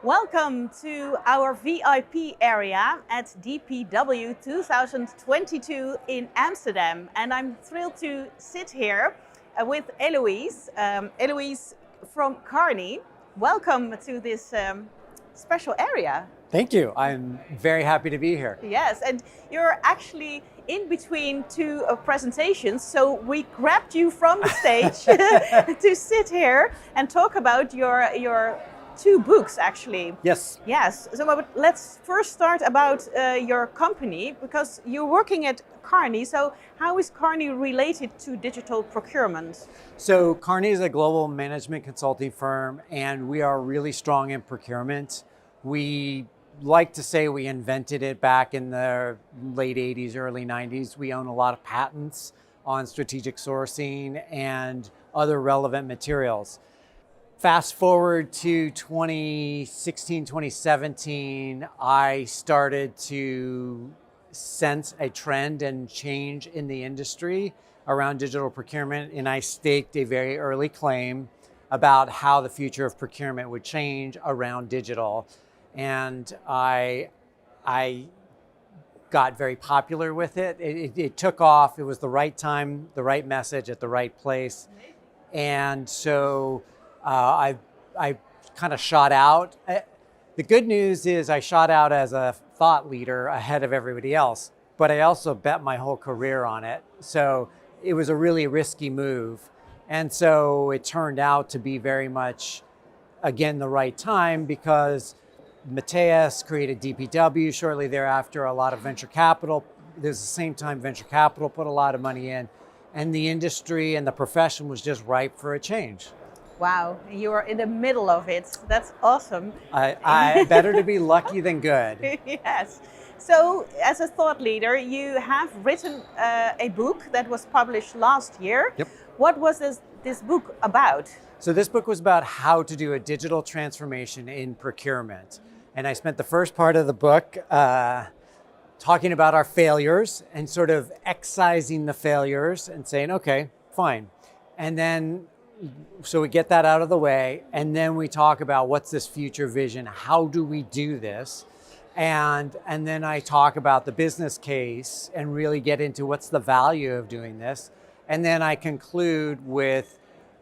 Welcome to our VIP area at DPW 2022 in Amsterdam. And I'm thrilled to sit here with Elouise. Elouise from Carney. Welcome to this special area. Thank you. I'm very happy to be here. Yes, and you're actually in between two presentations, so we grabbed you from the stage to sit here and talk about your two books, actually. Yes. Yes. So but let's first start about your company, because you're working at Carney. So how is Carney related to digital procurement? So Carney is a global management consulting firm, and we are really strong in procurement. We like to say we invented it back in the late 80s, early 90s. We own a lot of patents on strategic sourcing and other relevant materials. Fast forward to 2016, 2017, I started to sense a trend and change in the industry around digital procurement, and I staked a very early claim about how the future of procurement would change around digital. And I got very popular with it. It took off. It was the right time, the right message at the right place. And so I kind of shot out. The good news is I shot out as a thought leader ahead of everybody else, but I also bet my whole career on it. So it was a really risky move. And so it turned out to be very much, again, the right time, because Matthias created DPW shortly thereafter. A lot of venture capital, there's the same time venture capital put a lot of money in, and the industry and the profession was just ripe for a change. Wow, you are in the middle of it. That's awesome. I better to be lucky than good. Yes. So, as a thought leader, you have written a book that was published last year. Yep. What was this book about? So this book was about how to do a digital transformation in procurement. And I spent the first part of the book talking about our failures and sort of excising the failures and saying, okay, fine. And then, so we get that out of the way. And then we talk about what's this future vision? How do we do this? And then I talk about the business case and really get into what's the value of doing this. And then I conclude with,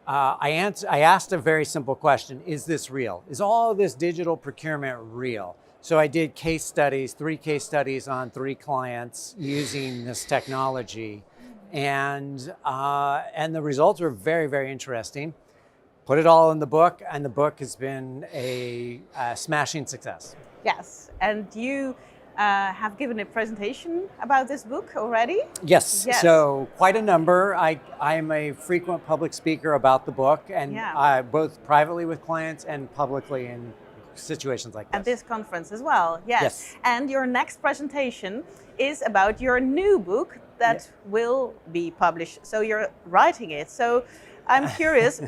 I asked a very simple question: is this real? Is all of this digital procurement real? So I did case studies, 3 case studies on 3 clients using this technology. And the results were very, very interesting. Put it all in the book, and the book has been a smashing success. Yes, and you have given a presentation about this book already? Yes. So quite a number. I'm a frequent public speaker about the book, and both privately with clients and publicly in situations like this. At this conference as well, yes. And your next presentation is about your new book that will be published. So you're writing it. So I'm curious,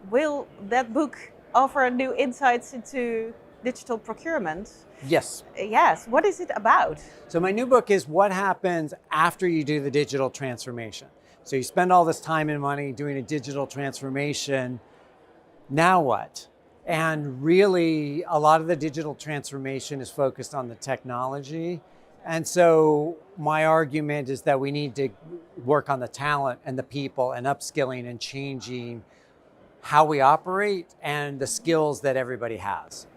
will that book offer new insights into digital procurement? Yes. Yes. What is it about? So my new book is what happens after you do the digital transformation. So you spend all this time and money doing a digital transformation. Now what? And really, a lot of the digital transformation is focused on the technology. And so my argument is that we need to work on the talent and the people and upskilling and changing how we operate and the skills that everybody has.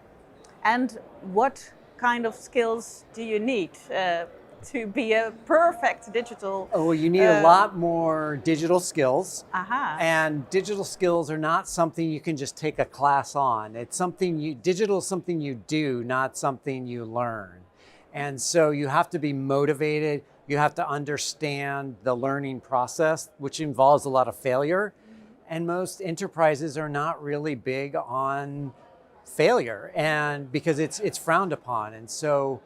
And what kind of skills do you need to be a perfect digital? Oh, you need a lot more digital skills. Aha. And digital skills are not something you can just take a class on. It's something digital is something you do, not something you learn. And so you have to be motivated. You have to understand the learning process, which involves a lot of failure. And most enterprises are not really big on failure, and because it's frowned upon. And so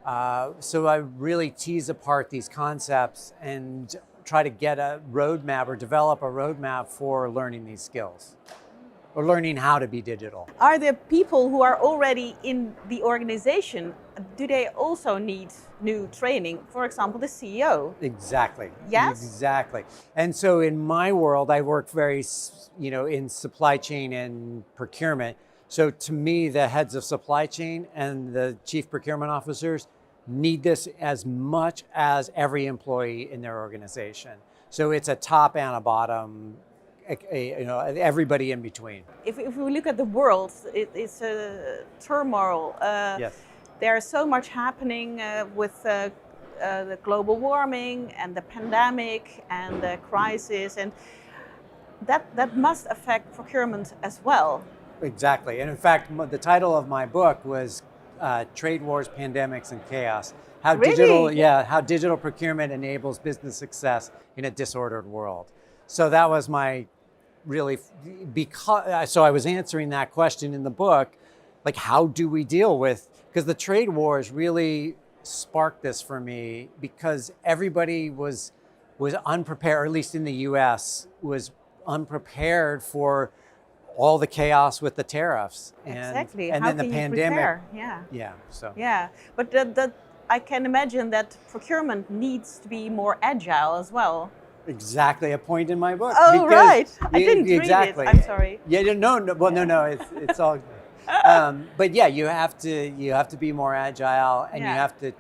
I really tease apart these concepts and try to get a roadmap or develop a roadmap for learning these skills or learning how to be digital. Are there people who are already in the organization, do they also need new training? For example, the CEO. Exactly. Yes? Exactly. And so in my world, I work very, in supply chain and procurement. So to me, the heads of supply chain and the chief procurement officers need this as much as every employee in their organization. So it's a top and a bottom, everybody in between. If we look at the world, it's a turmoil. Yes. There's so much happening with the global warming and the pandemic and the crisis, and that must affect procurement as well. Exactly. And in fact, the title of my book was Trade Wars, Pandemics, and Chaos. How Really? how digital procurement enables business success in a disordered world. So that was my so I was answering that question in the book, like how do we deal with, because the trade wars really sparked this for me, because everybody was unprepared, or at least in the US, was unprepared for all the chaos with the tariffs. Exactly. And How then the can you pandemic. prepare? Yeah. Yeah. So Yeah. But I can imagine that procurement needs to be more agile as well. exactly a point in my book. Oh, because right. I didn't exactly. read it. I'm sorry. Yeah, no. Well, no, it's all. But yeah, you have to be more agile, and you Yeah. have to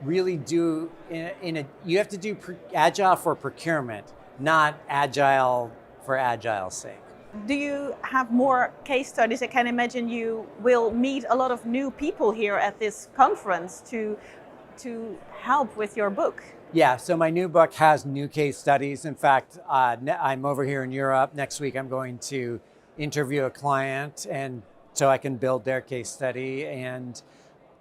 really do you have to do agile for procurement, not agile for agile's sake. Do you have more case studies? I can imagine you will meet a lot of new people here at this conference to help with your book. Yeah, so my new book has new case studies. In fact, I'm over here in Europe. Next week, I'm going to interview a client, and so I can build their case study. And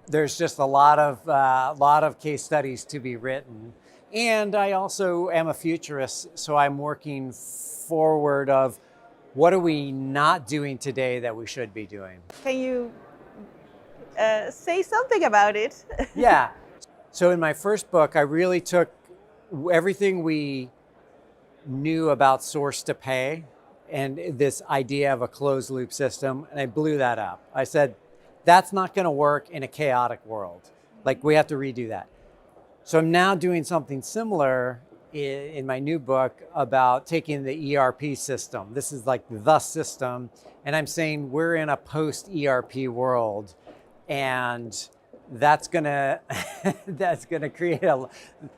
there's just a lot of case studies to be written. And I also am a futurist, so I'm working forward of what are we not doing today that we should be doing. Can you say something about it? Yeah. So in my first book, I really took everything we knew about source to pay and this idea of a closed loop system, and I blew that up. I said, that's not going to work in a chaotic world. Like, we have to redo that. So I'm now doing something similar in my new book about taking the ERP system. This is like the system, and I'm saying we're in a post-ERP world, and that's gonna create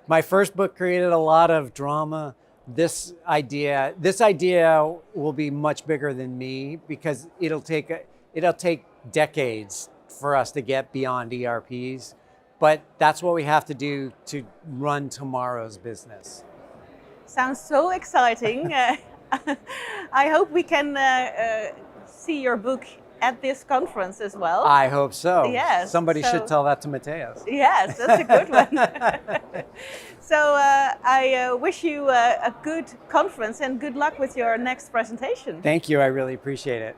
my first book created a lot of drama. This idea will be much bigger than me, because it'll take decades for us to get beyond ERPs, but that's what we have to do to run tomorrow's business. Sounds so exciting. I hope we can see your book at this conference as well. I hope so. Yes. Somebody should tell that to Mateus. Yes, that's a good one. So I wish you a good conference and good luck with your next presentation. Thank you. I really appreciate it.